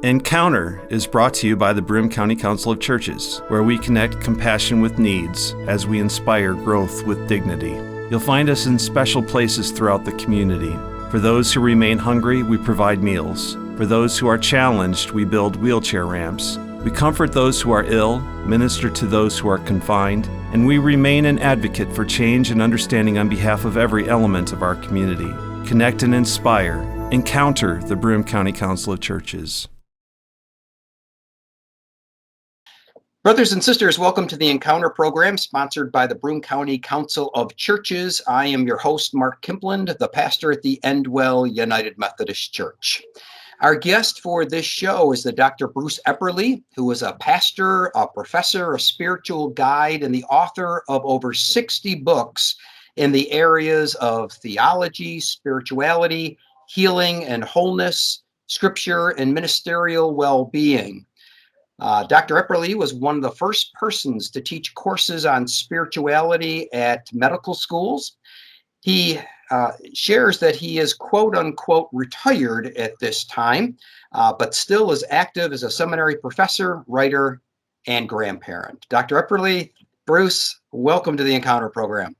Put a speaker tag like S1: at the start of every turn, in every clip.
S1: Encounter is brought to you by the Broome County Council of Churches, where we connect compassion with needs as we inspire growth with dignity. You'll find us in special places throughout the community. For those who remain hungry, we provide meals. For those who are challenged, we build wheelchair ramps. We comfort those who are ill, minister to those who are confined, and we remain an advocate for change and understanding on behalf of every element of our community. Connect and inspire. Encounter the Broome County Council of Churches.
S2: Brothers and sisters, welcome to the Encounter program sponsored by the Broome County Council of Churches. I am your host, Mark Kimpland, the pastor at the Endwell United Methodist Church. Our guest for this show is the Dr. Bruce Epperly, who is a pastor, a professor, a spiritual guide, and the author of over 60 books in the areas of theology, spirituality, healing and wholeness, scripture, and ministerial well-being. Dr. Epperly was one of the first persons to teach courses on spirituality at medical schools. He shares that he is quote unquote retired at this time, but still is active as a seminary professor, writer, and grandparent. Dr. Epperly, Bruce, welcome to the Encounter program.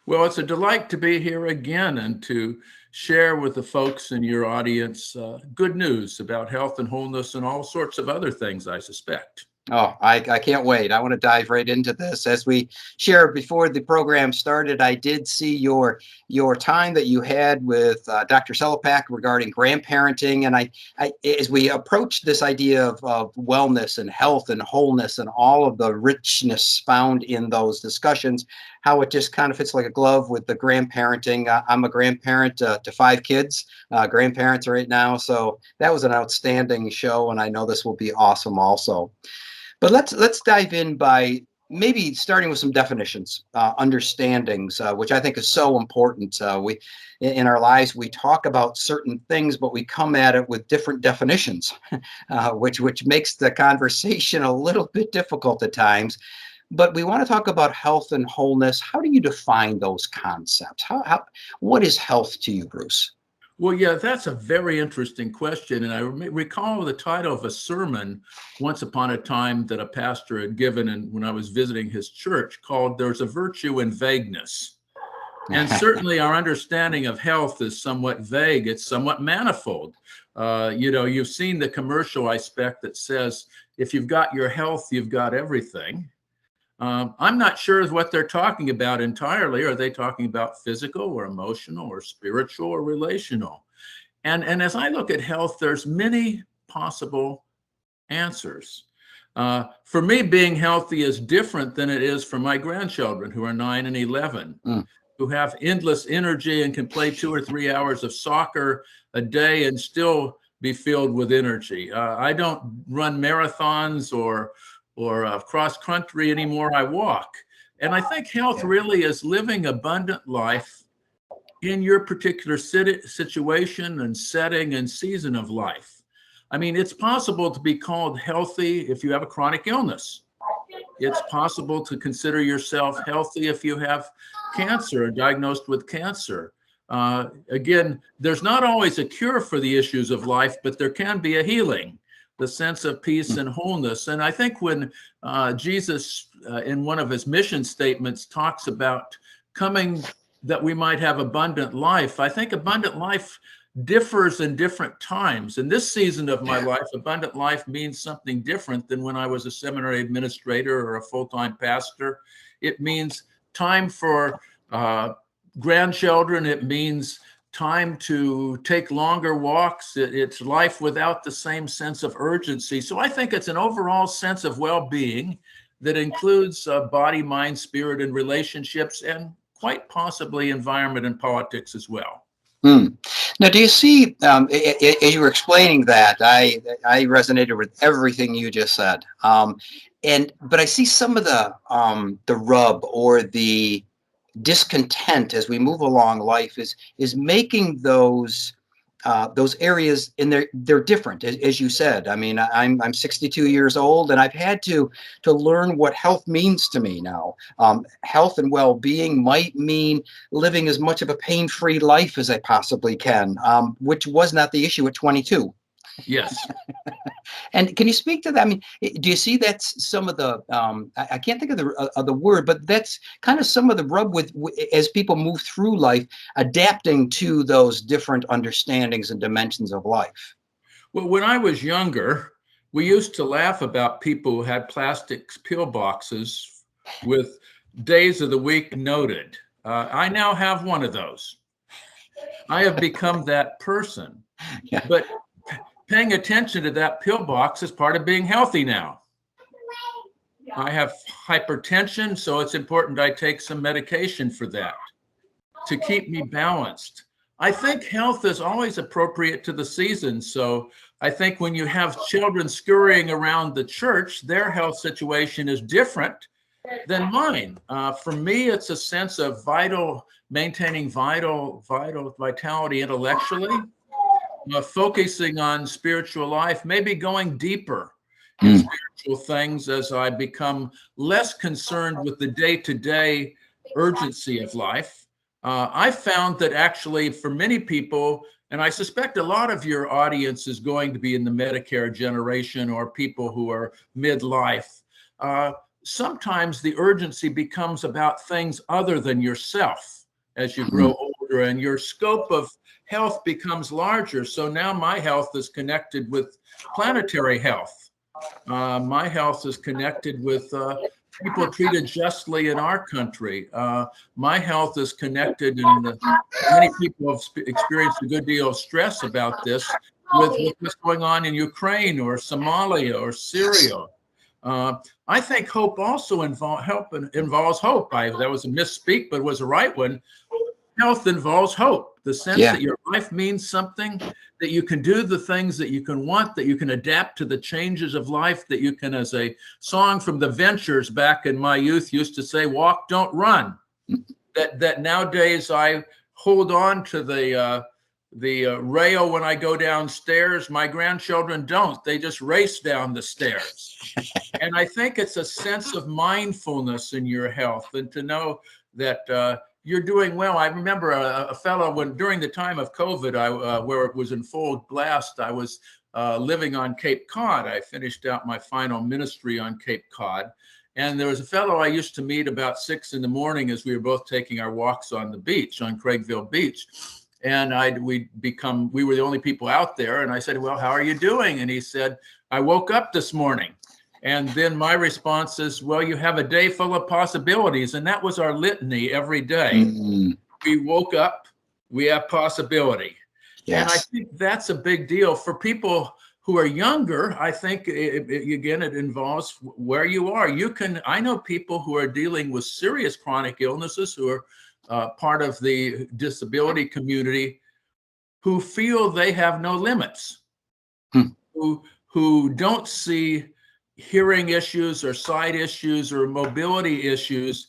S3: Well, it's a delight to be here again and to share with the folks in your audience good news about health and wholeness and all sorts of other things, I suspect.
S2: Oh, I can't wait. I want to dive right into this. As we shared before the program started, I did see your time that you had with Dr. Selepak regarding grandparenting. And I as we approach this idea of wellness and health and wholeness and all of the richness found in those discussions, how it just kind of fits like a glove with the grandparenting. I'm a grandparent to 5 kids, grandparents right now. So that was an outstanding show. And I know this will be awesome also. But let's dive in by maybe starting with some definitions, understandings, which I think is so important. We in our lives, we talk about certain things, but we come at it with different definitions, which makes the conversation a little bit difficult at times. But we want to talk about health and wholeness. How do you define those concepts? What is health to you, Bruce?
S3: Well, yeah, that's a very interesting question. And I recall the title of a sermon once upon a time that a pastor had given when I was visiting his church called "There's a Virtue in Vagueness." And certainly our understanding of health is somewhat vague. It's somewhat manifold. You've seen the commercial I expect that says, if you've got your health, you've got everything. I'm not sure what they're talking about entirely. Are they talking about physical or emotional or spiritual or relational? And as I look at health, there's many possible answers. For me, being healthy is different than it is for my grandchildren who are 9 and 11, who have endless energy and can play 2 or 3 hours of soccer a day and still be filled with energy. I don't run marathons or cross country anymore. I walk. And I think health really is living abundant life in your particular situation and setting and season of life. I mean, it's possible to be called healthy if you have a chronic illness. It's possible to consider yourself healthy if you have cancer or diagnosed with cancer. Again, there's not always a cure for the issues of life, but there can be a healing, the sense of peace and wholeness. And I think when Jesus, in one of his mission statements, talks about coming that we might have abundant life, I think abundant life differs in different times. In this season of my life, abundant life means something different than when I was a seminary administrator or a full-time pastor. It means time for grandchildren. It means time to take longer walks. It's life without the same sense of urgency. So I think it's an overall sense of well-being that includes body, mind, spirit, and relationships, and quite possibly environment and politics as well.
S2: Now, do you see, as you were explaining that, I resonated with everything you just said. But I see some of the rub or the discontent as we move along life is making those areas, and they're different, as you said. I mean, I'm 62 years old, and I've had to learn what health means to me now. Health and well-being might mean living as much of a pain-free life as I possibly can, which was not the issue at 22.
S3: Yes.
S2: And can you speak to that? I mean, do you see that's some of the I can't think of the word, but that's kind of some of the rub with as people move through life, adapting to those different understandings and dimensions of life.
S3: Well, when I was younger, we used to laugh about people who had plastic pill boxes with days of the week noted. I now have one of those. I have become that person.
S2: Yeah.
S3: But paying attention to that pill box is part of being healthy now. I have hypertension, so it's important I take some medication for that to keep me balanced. I think health is always appropriate to the season. So I think when you have children scurrying around the church, their health situation is different than mine. For me, it's a sense of maintaining vitality intellectually, focusing on spiritual life, maybe going deeper in spiritual things as I become less concerned with the day-to-day urgency of life. I found that actually for many people, and I suspect a lot of your audience is going to be in the Medicare generation or people who are midlife, sometimes the urgency becomes about things other than yourself as you grow older, and your scope of health becomes larger. So now my health is connected with planetary health. My health is connected with people treated justly in our country. My health is connected, and many people have experienced a good deal of stress about this with what's going on in Ukraine or Somalia or Syria. I think hope also involves hope. That was a misspeak, but it was a right one. Health involves hope, the sense that your life means something, that you can do the things that you can want, that you can adapt to the changes of life, that you can, as a song from the Ventures back in my youth used to say, walk, don't run. That nowadays I hold on to the rail when I go downstairs. My grandchildren don't. They just race down the stairs. And I think it's a sense of mindfulness in your health, and to know that you're doing well. I remember a fellow during the time of COVID, where it was in full blast, I was living on Cape Cod. I finished out my final ministry on Cape Cod. And there was a fellow I used to meet about 6 a.m. as we were both taking our walks on the beach, on Craigville Beach. And we were the only people out there. And I said, well, how are you doing? And he said, I woke up this morning. And then my response is, well, you have a day full of possibilities. And that was our litany every day. We woke up, we have possibility. Yes. And I think that's a big deal for people who are younger. I think, again, it involves where you are. I know people who are dealing with serious chronic illnesses who are part of the disability community who feel they have no limits, who don't see hearing issues or sight issues or mobility issues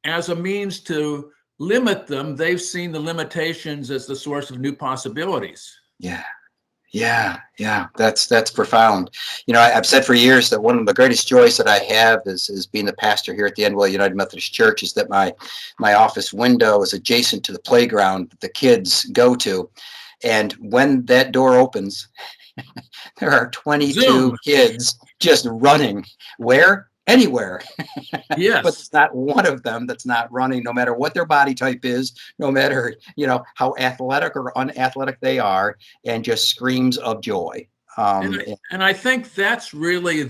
S3: as a means to limit them. They've seen the limitations as the source of new possibilities.
S2: Yeah, that's profound. You know, I've said for years that one of the greatest joys that I have is being the pastor here at the Endwell United Methodist Church, is that my office window is adjacent to the playground that the kids go to. And when that door opens, there are 22 kids just running. Where? Anywhere.
S3: Yes.
S2: But it's not one of them that's not running, no matter what their body type is, no matter, how athletic or unathletic they are, and just screams of joy.
S3: And I think that's really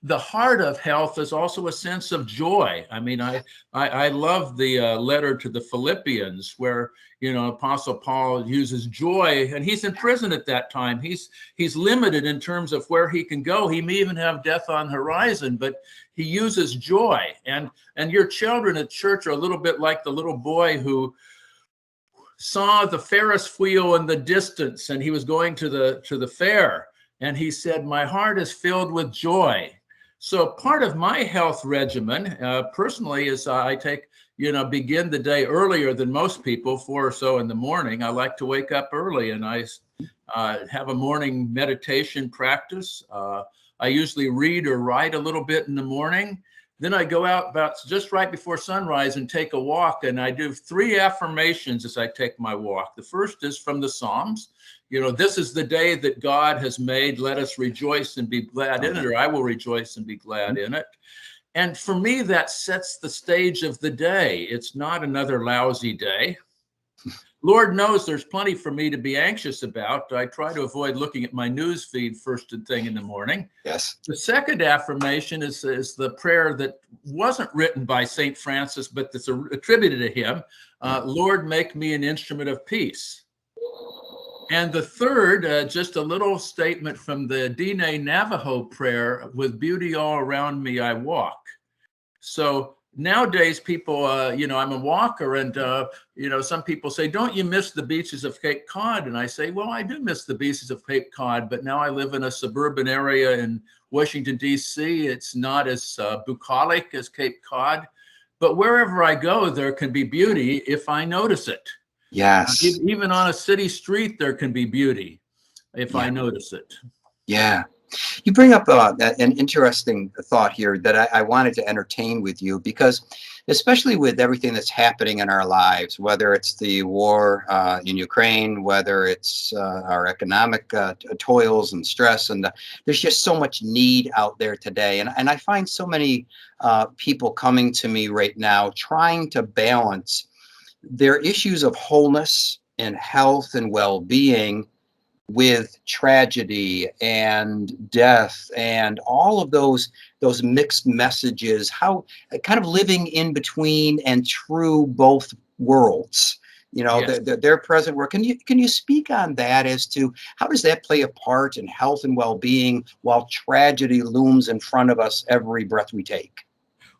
S3: the heart of health, is also a sense of joy. I mean, I love the letter to the Philippians where, Apostle Paul uses joy, and he's in prison at that time. He's limited in terms of where he can go. He may even have death on the horizon, but he uses joy. And your children at church are a little bit like the little boy who saw the Ferris wheel in the distance, and he was going to the fair. And he said, my heart is filled with joy. So part of my health regimen, personally, is I begin the day earlier than most people, 4 or so in the morning. I like to wake up early, and I have a morning meditation practice. I usually read or write a little bit in the morning. Then I go out about just right before sunrise and take a walk, and I do 3 affirmations as I take my walk. The first is from the Psalms. this is the day that God has made. Let us rejoice and be glad in it, or I will rejoice and be glad in it. And for me, that sets the stage of the day. It's not another lousy day. Lord knows there's plenty for me to be anxious about. I try to avoid looking at my news feed first thing in the morning.
S2: Yes.
S3: The second affirmation is the prayer that wasn't written by St. Francis, but that's attributed to him. Lord, make me an instrument of peace. And the third, just a little statement from the Diné Navajo prayer, with beauty all around me, I walk. So nowadays, people, I'm a walker, and, some people say, don't you miss the beaches of Cape Cod? And I say, well, I do miss the beaches of Cape Cod, but now I live in a suburban area in Washington, D.C. It's not as bucolic as Cape Cod, but wherever I go, there can be beauty if I notice it.
S2: Yes.
S3: Even on a city street, there can be beauty if I notice it.
S2: Yeah. You bring up an interesting thought here that I wanted to entertain with you, because especially with everything that's happening in our lives, whether it's the war in Ukraine, whether it's our economic toils and stress, and there's just so much need out there today. And I find so many people coming to me right now trying to balance their issues of wholeness and health and well-being with tragedy and death and all of those mixed messages, how kind of living in between and through both worlds.
S3: Yes.
S2: Their present work. Can you speak on that as to how does that play a part in health and well-being while tragedy looms in front of us every breath we take?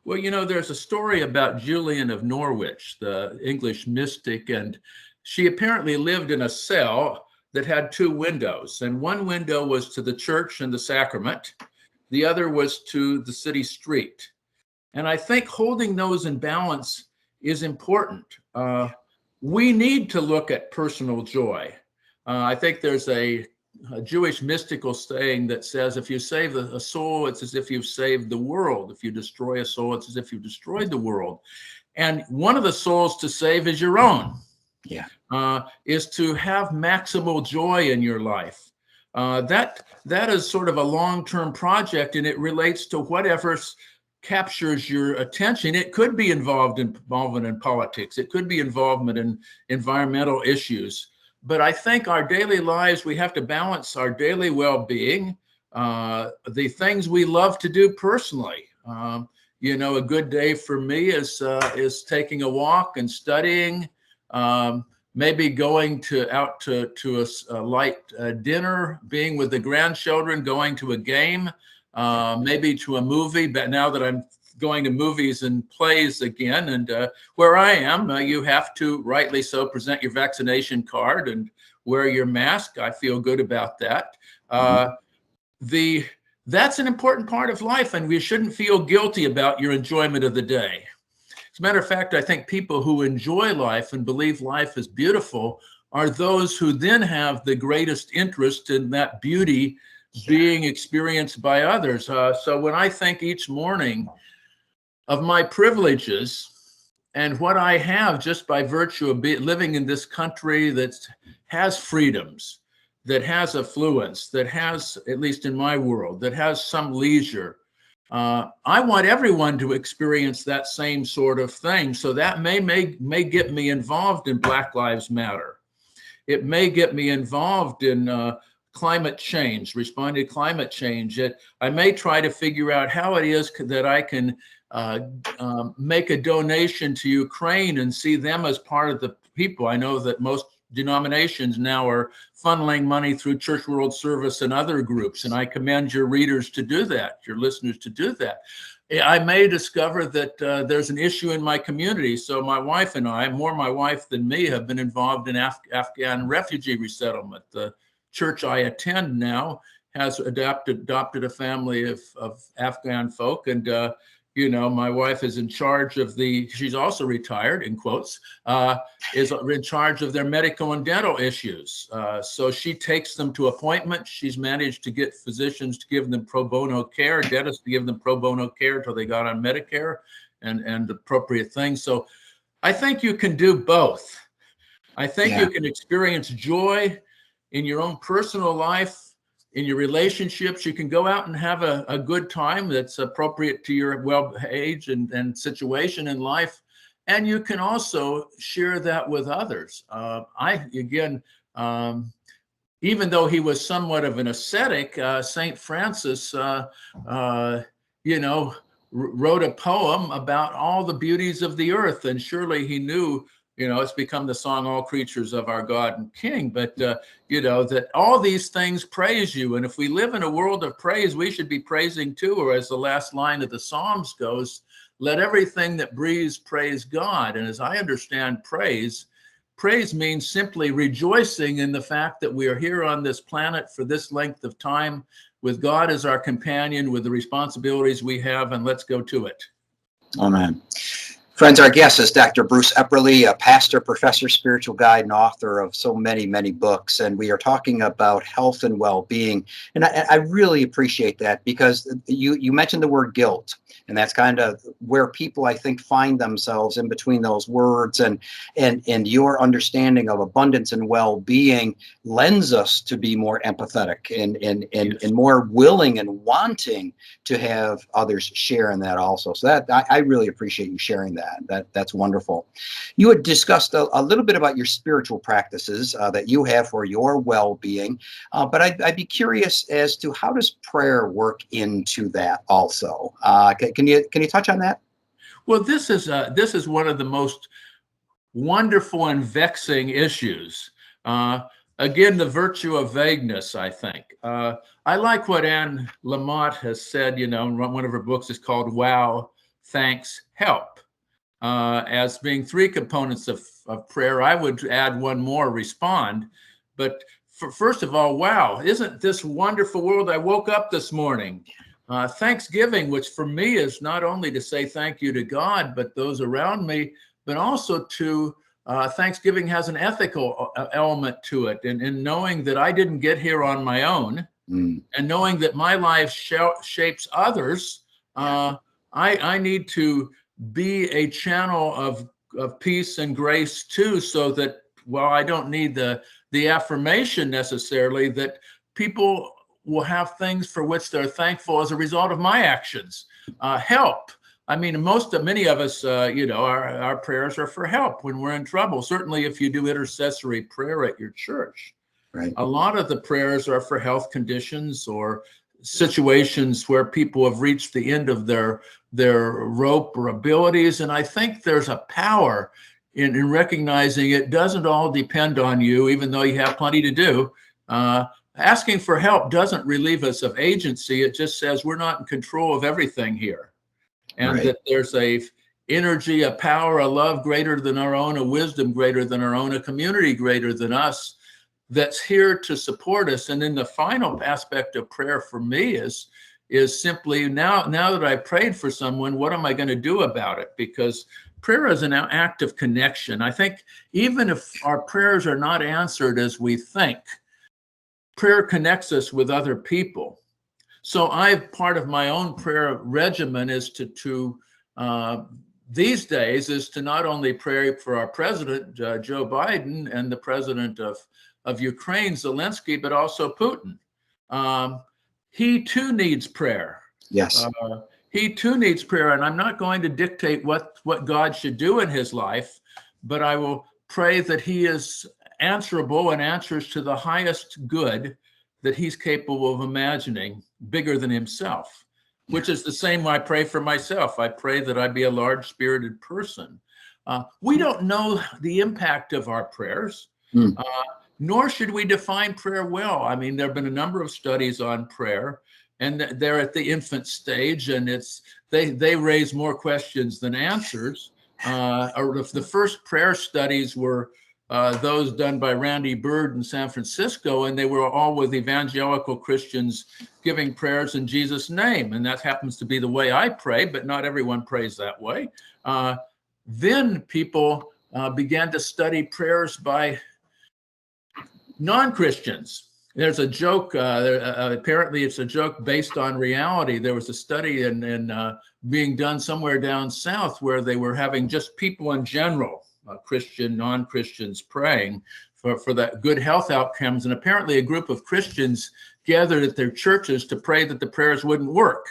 S3: Well, there's a story about Julian of Norwich, the English mystic, and she apparently lived in a cell that had two windows, and one window was to the church and the sacrament. The other was to the city street. And I think holding those in balance is important. We need to look at personal joy. I think there's a Jewish mystical saying that says, if you save a soul, it's as if you've saved the world. If you destroy a soul, it's as if you've destroyed the world. And one of the souls to save is your own.
S2: Yeah.
S3: Is to have maximal joy in your life. That is sort of a long-term project, and it relates to whatever captures your attention. It could be involvement in politics. It could be involvement in environmental issues. But I think our daily lives, we have to balance our daily well-being, the things we love to do personally. A good day for me is taking a walk and studying. Maybe going out to a light dinner, being with the grandchildren, going to a game, maybe to a movie. But now that I'm going to movies and plays again, and where I am, you have to, rightly so, present your vaccination card and wear your mask. I feel good about that. That's an important part of life, and we shouldn't feel guilty about your enjoyment of the day. As a matter of fact, I think people who enjoy life and believe life is beautiful are those who then have the greatest interest in that beauty being experienced by others. So when I think each morning of my privileges and what I have just by virtue of living in this country that has freedoms, that has affluence, that has, at least in my world, that has some leisure, I want everyone to experience that same sort of thing. So that may get me involved in Black Lives Matter. It may get me involved in climate change, responding to climate change. I may try to figure out how it is that I can make a donation to Ukraine and see them as part of the people. I know that most denominations now are funneling money through Church World Service and other groups, and I commend your readers to do that, your listeners to do that. I may discover that there's an issue in my community, so my wife and I, more my wife than me, have been involved in Afghan refugee resettlement. The church I attend now has adopted a family of Afghan folk, and my wife is in charge of she's also retired, in quotes, is in charge of their medical and dental issues. So she takes them to appointments. She's managed to get physicians to give them pro bono care, dentists to give them pro bono care until they got on Medicare and appropriate things. So I think you can do both. I think you can experience joy in your own personal life, in your relationships. You can go out and have a good time that's appropriate to your age and situation in life. And you can also share that with others. Even though he was somewhat of an ascetic, St. Francis, wrote a poem about all the beauties of the earth. And surely he knew, it's become the song, all creatures of our God and King, but, that all these things praise you. And if we live in a world of praise, we should be praising too, or as the last line of the Psalms goes, let everything that breathes praise God. And as I understand praise means simply rejoicing in the fact that we are here on this planet for this length of time with God as our companion, with the responsibilities we have, and let's go to it.
S2: Amen. Friends, our guest is Dr. Bruce Epperly, a pastor, professor, spiritual guide, and author of so many, many books. And we are talking about health and well-being. And I really appreciate that, because you mentioned the word guilt. And that's kind of where people, I think, find themselves in between those words. And your understanding of abundance and well-being lends us to be more empathetic and more willing and wanting to have others share in that also. So that I really appreciate you sharing that. That's wonderful. You had discussed a little bit about your spiritual practices that you have for your well-being, but I'd be curious as to how does prayer work into that also? Can you touch on that?
S3: Well, this is one of the most wonderful and vexing issues. Again, the virtue of vagueness, I think. I like what Anne Lamott has said, in one of her books is called Wow, Thanks, Help, as being three components of prayer. I would add one more, respond. But first of all, wow, isn't this wonderful world? I woke up this morning. Thanksgiving, which for me is not only to say thank you to God, but those around me, but also to Thanksgiving has an ethical element to it. And knowing that I didn't get here on my own, and knowing that my life shapes others, I need to be a channel of peace and grace too, so that while I don't need the affirmation necessarily, that people will have things for which they're thankful as a result of my actions. Help. I mean, many of us, our prayers are for help when we're in trouble. Certainly if you do intercessory prayer at your church. Right. A lot of the prayers are for health conditions or situations where people have reached the end of their rope or abilities. And I think there's a power in recognizing it doesn't all depend on you, even though you have plenty to do. Asking for help doesn't relieve us of agency. It just says we're not in control of everything here. And that there's a energy, a power, a love greater than our own, a wisdom greater than our own, a community greater than us that's here to support us. And then the final aspect of prayer for me is simply now that I prayed for someone, what am I going to do about it? Because prayer is an act of connection. I think even if our prayers are not answered as we think, prayer connects us with other people. So part of my own prayer regimen is to these days is to not only pray for our president, Joe Biden, and the president of Ukraine, Zelensky, but also Putin. He too needs prayer.
S2: Yes.
S3: He too needs prayer. And I'm not going to dictate what God should do in his life, but I will pray that he is answerable and answers to the highest good that he's capable of imagining, bigger than himself, which is the same I pray for myself. I pray that I be a large-spirited person. We don't know the impact of our prayers, nor should we define prayer well. I mean, there have been a number of studies on prayer, and they're at the infant stage, and they raise more questions than answers. Or if the first prayer studies were those done by Randy Bird in San Francisco, and they were all with evangelical Christians giving prayers in Jesus' name. And that happens to be the way I pray, but not everyone prays that way. Then people began to study prayers by non-Christians. There's a joke, apparently it's a joke based on reality. There was a study in being done somewhere down south where they were having just people in general, Christian, non-Christians praying for that good health outcomes. And apparently a group of Christians gathered at their churches to pray that the prayers wouldn't work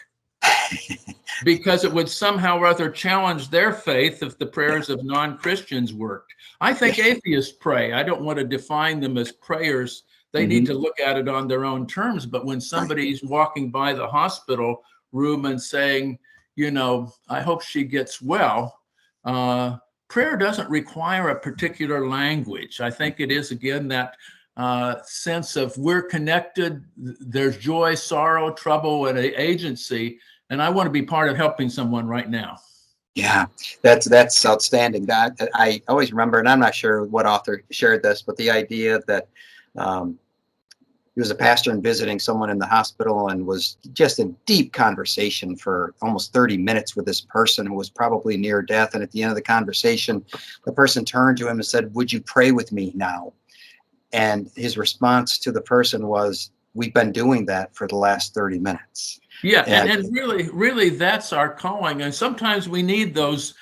S3: because it would somehow or other challenge their faith if the prayers of non-Christians worked. I think atheists pray. I don't want to define them as prayers. They need to look at it on their own terms. But when somebody's walking by the hospital room and saying, you know, I hope she gets well, prayer doesn't require a particular language. I think it is, again, that sense of we're connected. There's joy, sorrow, trouble, and agency. And I want to be part of helping someone right now.
S2: Yeah, that's outstanding. That I always remember, and I'm not sure what author shared this, but the idea that he was a pastor and visiting someone in the hospital and was just in deep conversation for almost 30 minutes with this person who was probably near death. And at the end of the conversation, the person turned to him and said, "Would you pray with me now?" And his response to the person was, "We've been doing that for the last 30 minutes.
S3: Yeah, and really, that's our calling. And sometimes we need those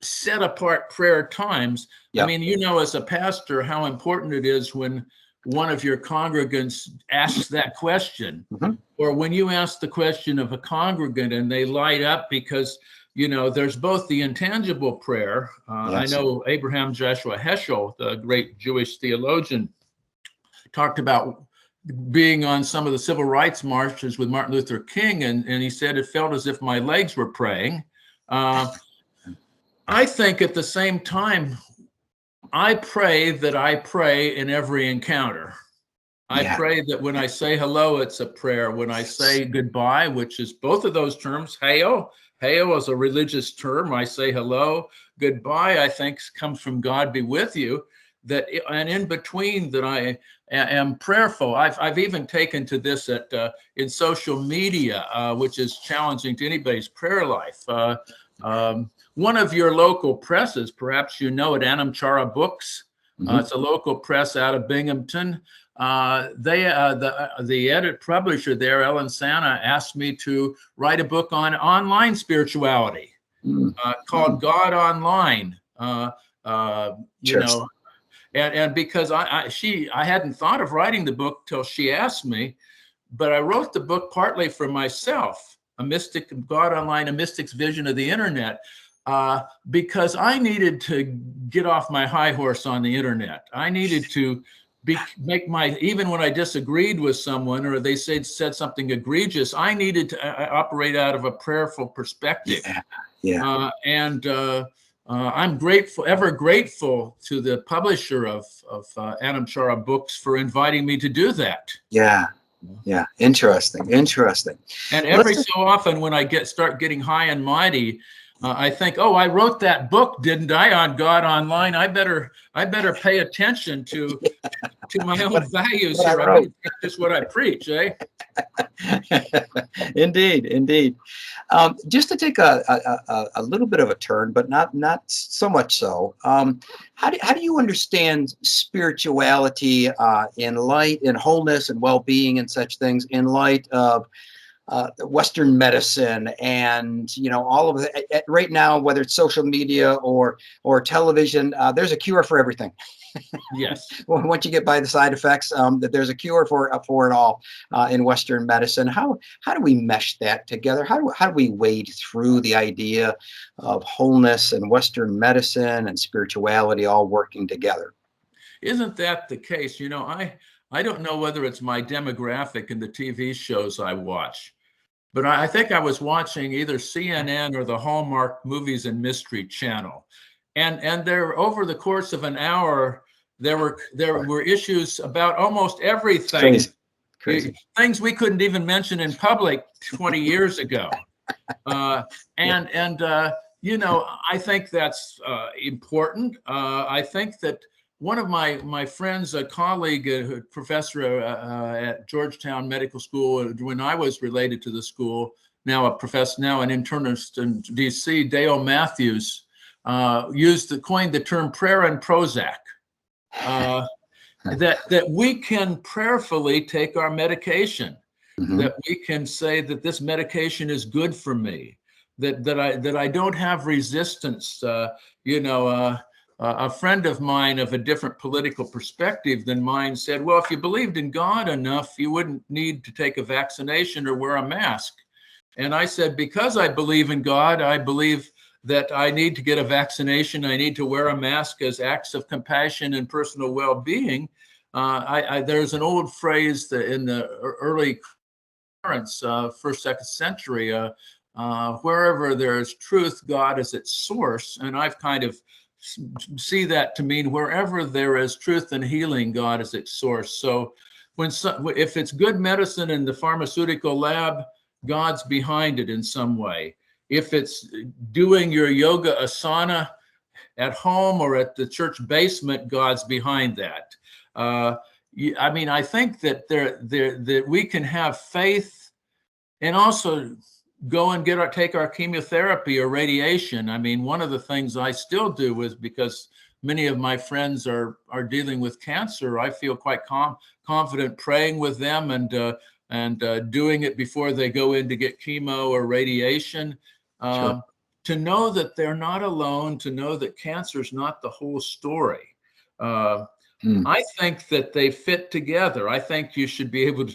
S3: set apart prayer times.
S2: Yep.
S3: I mean, you know, as a pastor, how important it is when one of your congregants asks that question, or when you ask the question of a congregant and they light up because, you know, there's both the intangible prayer. I know Abraham Joshua Heschel, the great Jewish theologian, talked about being on some of the civil rights marches with Martin Luther King, and he said it felt as if my legs were praying. I think at the same time, I pray that I pray in every encounter. I pray that when I say hello, it's a prayer. When I say goodbye, which is both of those terms, hail is a religious term. I say hello. Goodbye, I think, comes from God be with you. And in between that I am prayerful. I've even taken to this in social media, which is challenging to anybody's prayer life. One of your local presses, perhaps you know it, Anamchara Books. It's a local press out of Binghamton. The edit publisher there, Ellen Santa, asked me to write a book on online spirituality called God Online. You know. And because I hadn't thought of writing the book till she asked me, but I wrote the book partly for myself, A Mystic God Online, A Mystic's Vision of the Internet, because I needed to get off my high horse on the internet. I needed to even when I disagreed with someone or they said something egregious, I needed to operate out of a prayerful perspective. I'm ever grateful to the publisher of Anamchara Books for inviting me to do that.
S2: Yeah. Interesting.
S3: And every so often when I start getting high and mighty, I think, oh, I wrote that book, didn't I, on God Online? I better pay attention to my own values here. I better practice what I preach, eh?
S2: Indeed. Just to take a little bit of a turn, but not so much so. How do you understand spirituality in wholeness and well-being and such things in light of Western medicine and, you know, all of it right now, whether it's social media or television, there's a cure for everything.
S3: Yes.
S2: Once you get by the side effects, that there's a cure for it all in Western medicine. How do we mesh that together? How do we wade through the idea of wholeness and Western medicine and spirituality all working together?
S3: Isn't that the case? You know, I don't know whether it's my demographic in the TV shows I watch, but I think I was watching either CNN or the Hallmark Movies and Mystery Channel. And there, over the course of an hour, there were issues about almost everything.
S2: Crazy.
S3: Things we couldn't even mention in public 20 years ago. You know, I think that's important. I think that one of my friends, a colleague, a professor at Georgetown Medical School, when I was related to the school, now an internist in D.C., Dale Matthews, coined the term prayer and Prozac. That we can prayerfully take our medication, that we can say that this medication is good for me, that I don't have resistance. a friend of mine of a different political perspective than mine said, well, if you believed in God enough, you wouldn't need to take a vaccination or wear a mask. And I said, because I believe in God, I believe that I need to get a vaccination. I need to wear a mask as acts of compassion and personal well-being. There's an old phrase that in the early currents, first, second century, wherever there is truth, God is its source. And I've kind of see that to mean wherever there is truth and healing, God is its source. So if it's good medicine in the pharmaceutical lab, God's behind it in some way. If it's doing your yoga asana at home or at the church basement, God's behind that. I mean, I think that that we can have faith and also go and take our chemotherapy or radiation. I mean, one of the things I still do is because many of my friends are dealing with cancer, I feel quite confident praying with them and doing it before they go in to get chemo or radiation.
S2: Sure.
S3: To know that they're not alone, to know that cancer is not the whole story. I think that they fit together. I think you should be able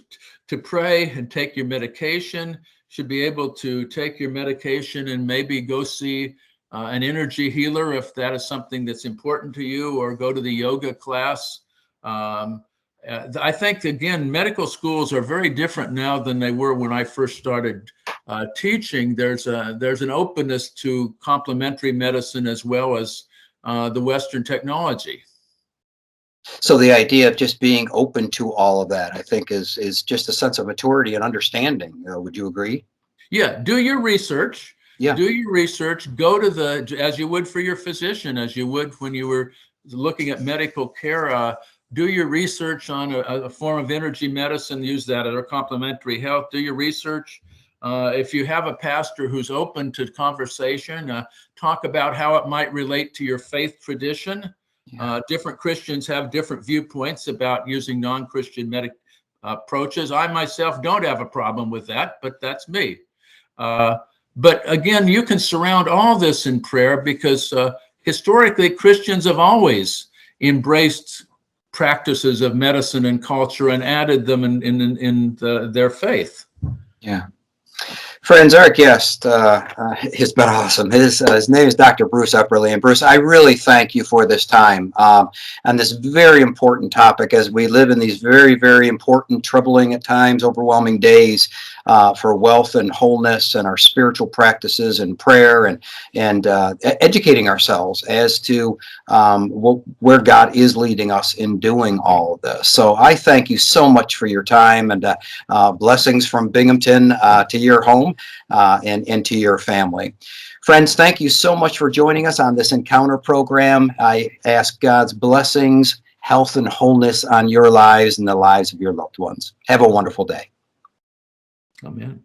S3: to pray and take your medication, should be able to take your medication and maybe go see an energy healer if that is something that's important to you, or go to the yoga class. I think, again, medical schools are very different now than they were when I first started teaching. There's an openness to complementary medicine as well as the Western technology.
S2: So the idea of just being open to all of that, I think, is just a sense of maturity and understanding. Would you agree?
S3: Yeah, do your research.
S2: Yeah.
S3: Do your research. Go to as you would for your physician, as you would when you were looking at medical care. Do your research on a form of energy medicine. Use that or complementary health. Do your research. If you have a pastor who's open to conversation, talk about how it might relate to your faith tradition.
S2: Yeah.
S3: Different Christians have different viewpoints about using non-Christian approaches. I myself don't have a problem with that, but that's me. But again, you can surround all this in prayer because historically Christians have always embraced practices of medicine and culture and added them in their faith.
S2: Yeah. Friends, our guest has been awesome. His name is Dr. Bruce Epperly. And Bruce, I really thank you for this time on this very important topic as we live in these very, very important, troubling at times, overwhelming days for wealth and wholeness and our spiritual practices and prayer and educating ourselves as to where God is leading us in doing all of this. So I thank you so much for your time, and blessings from Binghamton to your home and to your family. Friends, thank you so much for joining us on this Encounter program. I ask God's blessings, health, and wholeness on your lives and the lives of your loved ones. Have a wonderful day.
S3: Amen.